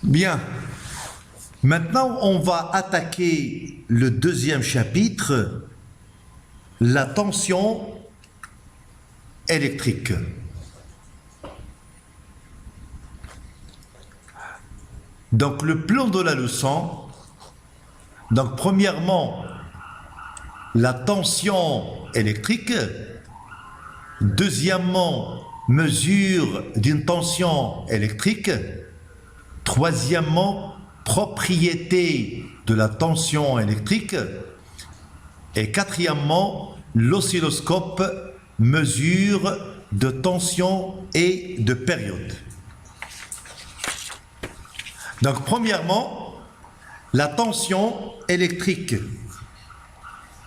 Bien. Maintenant, on va attaquer le deuxième chapitre, la tension électrique. Donc, le plan de la leçon. Donc, premièrement, la tension électrique. Deuxièmement, mesure d'une tension électrique. Troisièmement, propriété de la tension électrique. Et quatrièmement, l'oscilloscope, mesure de tension et de période. Donc, premièrement, la tension électrique.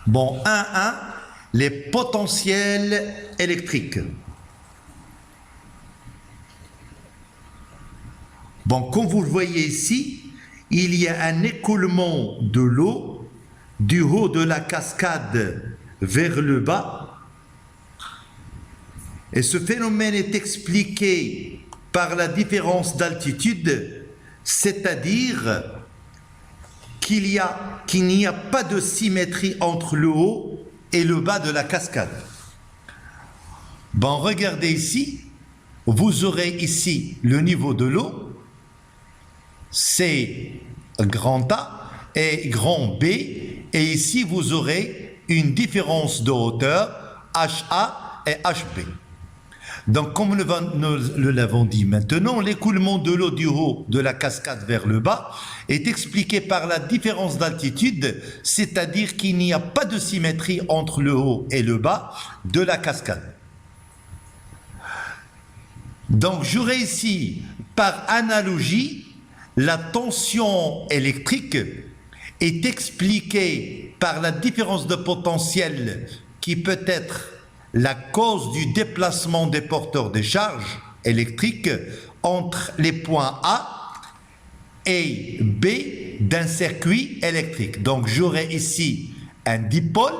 Bon, 1, les potentiels électriques. Bon, comme vous le voyez ici, il y a un écoulement de l'eau du haut de la cascade vers le bas. Et ce phénomène est expliqué par la différence d'altitude, c'est-à-dire qu'il n'y a pas de symétrie entre le haut et le bas de la cascade. Bon, regardez ici, vous aurez ici le niveau de l'eau, c'est grand A et grand B, et ici vous aurez une différence de hauteur HA et HB. Donc, comme nous l'avons dit maintenant, l'écoulement de l'eau du haut de la cascade vers le bas est expliqué par la différence d'altitude, c'est-à-dire qu'il n'y a pas de symétrie entre le haut et le bas de la cascade. Donc, j'aurai ici, par analogie, la tension électrique est expliquée par la différence de potentiel qui peut être la cause du déplacement des porteurs des charges électriques entre les points A et B d'un circuit électrique. Donc j'aurai ici un dipôle.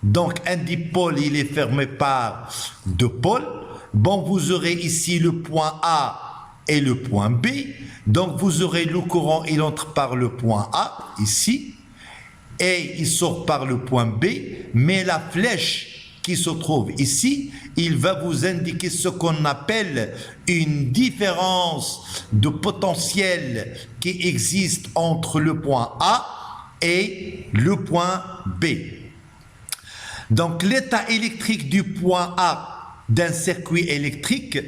Donc un dipôle, il est fermé par deux pôles. Bon, vous aurez ici le point A et le point B. Donc vous aurez le courant, il entre par le point A, ici, et il sort par le point B, mais la flèche qui se trouve ici, il va vous indiquer ce qu'on appelle une différence de potentiel qui existe entre le point A et le point B. Donc l'état électrique du point A d'un circuit électrique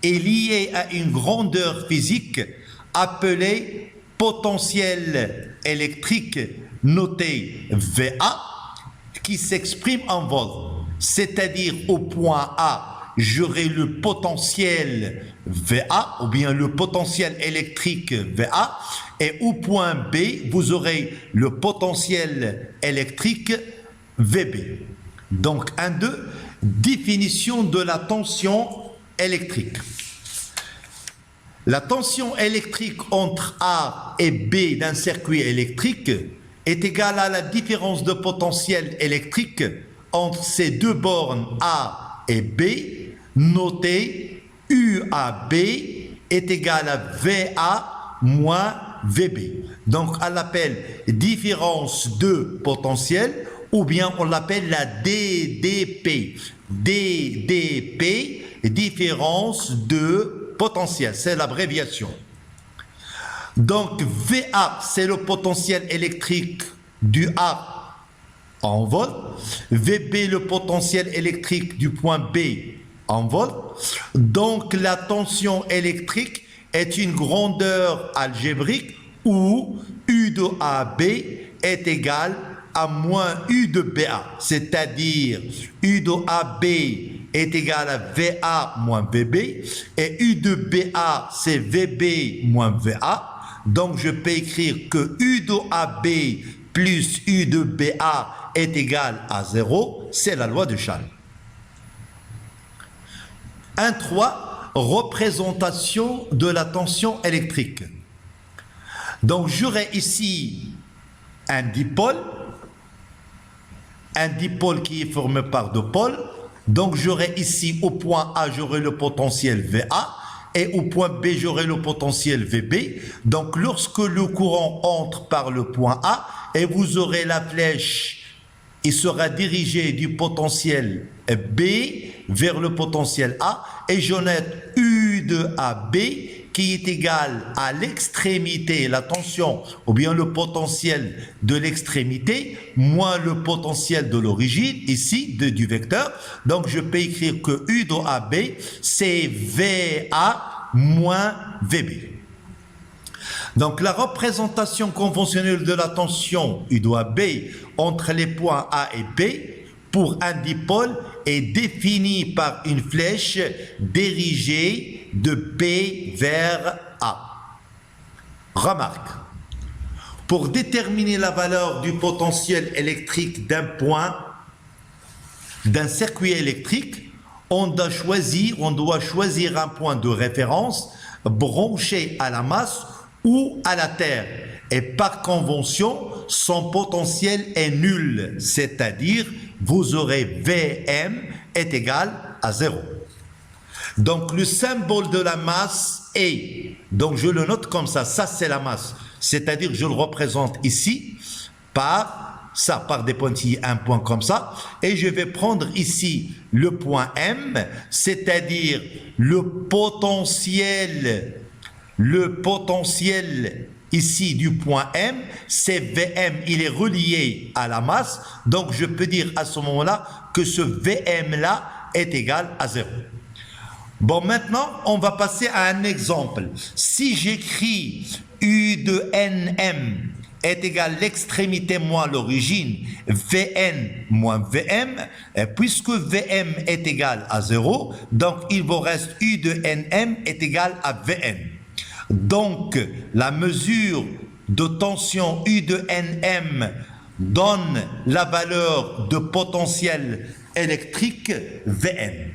est lié à une grandeur physique appelée potentiel électrique noté VA qui s'exprime en volts. C'est-à-dire au point A, j'aurai le potentiel VA ou bien le potentiel électrique VA, et au point B, vous aurez le potentiel électrique VB. Donc 1, 2, définition de la tension électrique. La tension électrique entre A et B d'un circuit électrique est égale à la différence de potentiel électrique entre ces deux bornes A et B, notée UAB est égale à VA moins VB. Donc on l'appelle différence de potentiel ou bien on l'appelle la DDP. DDP, différence de potentiel, c'est l'abréviation. Donc VA, c'est le potentiel électrique du A en volts, VB le potentiel électrique du point B en volts. Donc la tension électrique est une grandeur algébrique où U de AB est égal à moins U de BA, c'est-à-dire U de AB est égal à VA moins VB et U de BA c'est VB moins VA. Donc je peux écrire que U de AB plus U de BA est égal à 0, c'est la loi de Charles. 1.3, représentation de la tension électrique. Donc j'aurai ici un dipôle qui est formé par deux pôles. Donc j'aurai ici au point A, j'aurai le potentiel VA, et au point B, j'aurai le potentiel VB. Donc, lorsque le courant entre par le point A, et vous aurez la flèche, il sera dirigé du potentiel B vers le potentiel A, et je note U de AB qui est égal à l'extrémité, la tension, ou bien le potentiel de l'extrémité, moins le potentiel de l'origine, ici, du vecteur. Donc, je peux écrire que U de AB, c'est VA moins VB. Donc, la représentation conventionnelle de la tension U de AB entre les points A et B pour un dipôle est définie par une flèche dirigée de B vers A. Remarque, pour déterminer la valeur du potentiel électrique d'un point, d'un circuit électrique, on doit choisir un point de référence branché à la masse ou à la Terre. Et par convention, son potentiel est nul, c'est-à-dire vous aurez Vm est égal à 0. Donc le symbole de la masse est, donc je le note comme ça c'est la masse, c'est-à-dire je le représente ici par des pointillés, un point comme ça, et je vais prendre ici le point M, c'est-à-dire le potentiel ici du point M, c'est Vm, il est relié à la masse, donc je peux dire à ce moment-là que ce Vm là est égal à 0. Bon, maintenant, on va passer à un exemple. Si j'écris U de Nm est égal à l'extrémité moins l'origine, Vn moins Vm, puisque Vm est égal à 0, donc il vous reste U de Nm est égal à Vn. Donc, la mesure de tension U de Nm donne la valeur de potentiel électrique Vn.